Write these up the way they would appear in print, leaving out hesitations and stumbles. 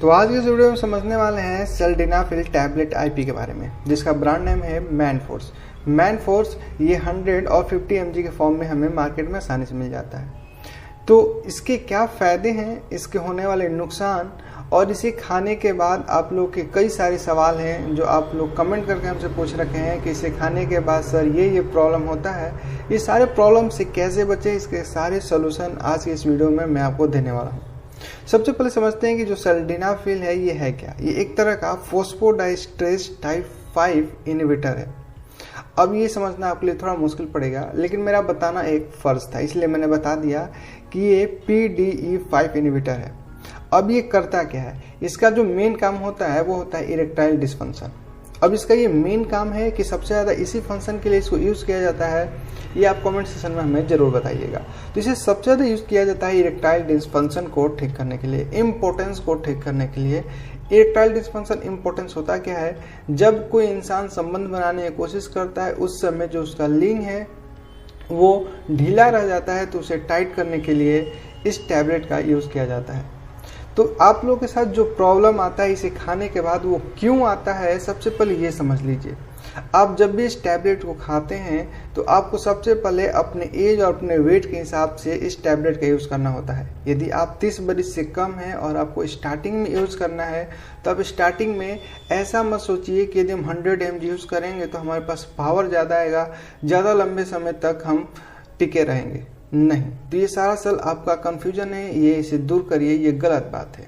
तो आज की इस वीडियो में समझने वाले हैं सेल्डेनाफिल टैबलेट आईपी के बारे में, जिसका ब्रांड नेम है मैनफोर्स। मैनफोर्स ये 100 और 50 mg के फॉर्म में हमें मार्केट में आसानी से मिल जाता है। तो इसके क्या फ़ायदे हैं, इसके होने वाले नुकसान और इसे खाने के बाद आप लोग के कई सारे सवाल हैं जो आप लोग कमेंट करके हमसे पूछ रखे हैं कि इसे खाने के बाद सर ये प्रॉब्लम होता है। ये सारे प्रॉब्लम से कैसे बचे, इसके सारे सोल्यूशन आज की इस वीडियो में मैं आपको देने वाला हूँ। सबसे पहले समझते हैं कि जो सेल्डेनाफिल है ये है क्या। ये एक तरह का फॉस्फोडाइस्ट्रेस टाइप 5 इनहिबिटर है। अब ये समझना आपके लिए थोड़ा मुश्किल पड़ेगा, लेकिन मेरा बताना एक फ़र्ज था, इसलिए मैंने बता दिया कि ये PDE5 इनहिबिटर है। अब ये करता क्या है, इसका जो मेन काम होता है वो होता है इरेक्टाइल डिस्फंक्शन। अब इसका ये मेन काम है कि सबसे ज़्यादा इसी फंक्शन के लिए इसको यूज़ किया जाता है। ये आप कमेंट सेक्शन में हमें ज़रूर बताइएगा। तो इसे सबसे ज़्यादा यूज़ किया जाता है इरेक्टाइल डिस्फंक्शन को ठीक करने के लिए, इम्पोर्टेंस को ठीक करने के लिए। इरेक्टाइल डिस्फंक्शन इम्पोर्टेंस होता क्या है, जब कोई इंसान संबंध बनाने की कोशिश करता है उस समय जो उसका लिंग है वो ढीला रह जाता है, तो उसे टाइट करने के लिए इस टैबलेट का यूज़ किया जाता है। तो आप लोगों के साथ जो प्रॉब्लम आता है इसे खाने के बाद वो क्यों आता है, सबसे पहले ये समझ लीजिए। आप जब भी इस टैबलेट को खाते हैं तो आपको सबसे पहले अपने एज और अपने वेट के हिसाब से इस टैबलेट का यूज़ करना होता है। यदि आप 30 बरस से कम हैं और आपको स्टार्टिंग में यूज़ करना है तो आप स्टार्टिंग में ऐसा मत सोचिए कि यदि हम 100 mg यूज़ करेंगे तो हमारे पास पावर ज़्यादा आएगा, ज़्यादा लंबे समय तक हम टिके रहेंगे। नहीं, तो ये सारा सल आपका कंफ्यूजन है, ये इसे दूर करिए, ये गलत बात है।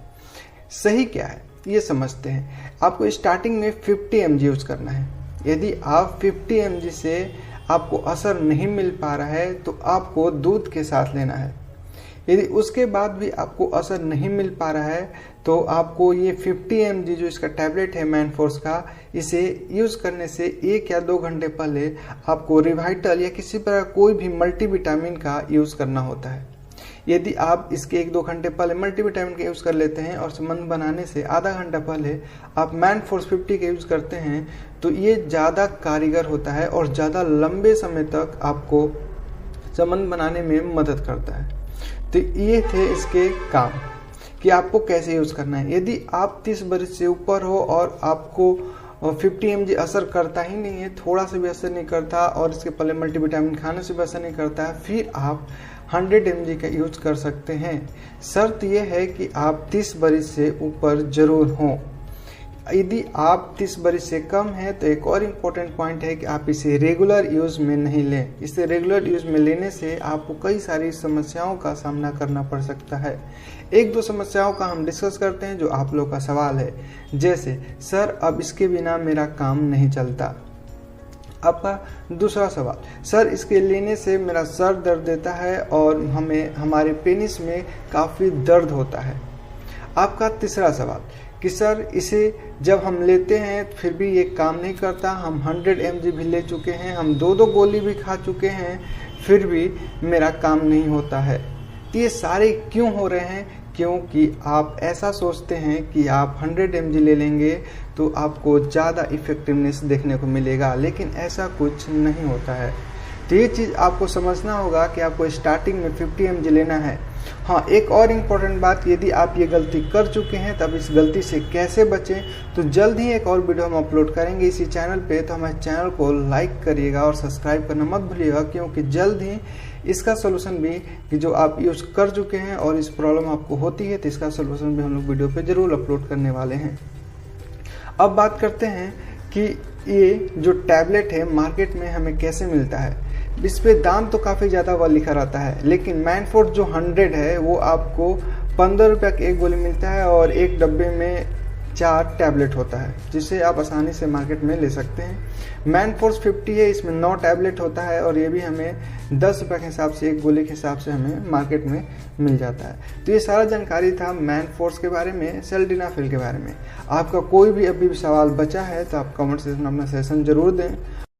सही क्या है ये समझते हैं। आपको स्टार्टिंग में 50 mg यूज़ करना है। यदि आप 50 mg से आपको असर नहीं मिल पा रहा है तो आपको दूध के साथ लेना है। यदि उसके बाद भी आपको असर नहीं मिल पा रहा है तो आपको ये 50 mg जो इसका टैबलेट है मैनफोर्स का, इसे यूज़ करने से 1 या 2 घंटे पहले आपको रिवाइटल या किसी प्रकार कोई भी मल्टीविटामिन का यूज़ करना होता है। यदि आप इसके 1-2 घंटे पहले मल्टीविटामिन का यूज़ कर लेते हैं और संबंध बनाने से आधा घंटा पहले आप मैनफोर्स 50 का यूज़ करते हैं तो ये ज़्यादा कारीगर होता है और ज़्यादा लंबे समय तक आपको संबंध बनाने में मदद करता है। तो ये थे इसके काम कि आपको कैसे यूज़ करना है। यदि आप 30 बरस से ऊपर हो और आपको 50 mg असर करता ही नहीं है, थोड़ा सा भी असर नहीं करता और इसके पहले मल्टीविटामिन खाने से भी असर नहीं करता है, फिर आप 100 mg का यूज कर सकते हैं। शर्त यह है कि आप 30 बरस से ऊपर जरूर हों। यदि आप 30 बरस से कम है तो एक और इम्पोर्टेंट पॉइंट है कि आप इसे रेगुलर यूज़ में नहीं लें। इसे रेगुलर यूज़ में लेने से आपको कई सारी समस्याओं का सामना करना पड़ सकता है। 1-2 समस्याओं का हम डिस्कस करते हैं जो आप लोग का सवाल है, जैसे सर अब इसके बिना मेरा काम नहीं चलता। आपका दूसरा सवाल, सर इसके लेने से मेरा सर दर्द देता है और हमारे पेनिस में काफ़ी दर्द होता है। आपका तीसरा सवाल कि सर इसे जब हम लेते हैं फिर भी ये काम नहीं करता, हम 100 mg भी ले चुके हैं, हम 2-2 गोली भी खा चुके हैं, फिर भी मेरा काम नहीं होता है। तो ये सारे क्यों हो रहे हैं? क्योंकि आप ऐसा सोचते हैं कि आप 100 mg ले लेंगे तो आपको ज़्यादा इफ़ेक्टिवनेस देखने को मिलेगा, लेकिन ऐसा कुछ नहीं होता है। तो ये चीज़ आपको समझना होगा कि आपको स्टार्टिंग में 50 mg लेना है। हाँ, एक और इम्पोर्टेंट बात, यदि आप ये गलती कर चुके हैं तब इस गलती से कैसे बचें, तो जल्द ही एक और वीडियो हम अपलोड करेंगे इसी चैनल पे। तो हमारे चैनल को लाइक करिएगा और सब्सक्राइब करना मत भूलिएगा, क्योंकि जल्द ही इसका सोल्यूशन भी कि जो आप यूज़ कर चुके हैं और इस प्रॉब्लम आपको होती है तो इसका सोल्यूशन भी हम लोग वीडियो पे ज़रूर अपलोड करने वाले हैं। अब बात करते हैं कि ये जो टैबलेट है मार्केट में हमें कैसे मिलता है। इस पे दाम तो काफ़ी ज़्यादा वह लिखा रहता है, लेकिन मैनफोर्स जो 100 है वो आपको 15 रुपये का एक गोली मिलता है और एक डब्बे में 4 टैबलेट होता है, जिसे आप आसानी से मार्केट में ले सकते हैं। मैनफोर्स 50 है, इसमें 9 टैबलेट होता है और ये भी हमें 10 रुपये के हिसाब से, एक गोली के हिसाब से हमें मार्केट में मिल जाता है। तो ये सारा जानकारी था मैनफोर्स के बारे में, सेल्डेनाफिल के बारे में। आपका कोई भी अभी भी सवाल बचा है तो आप कमेंट सेक्शन में अपना सजेशन जरूर दें।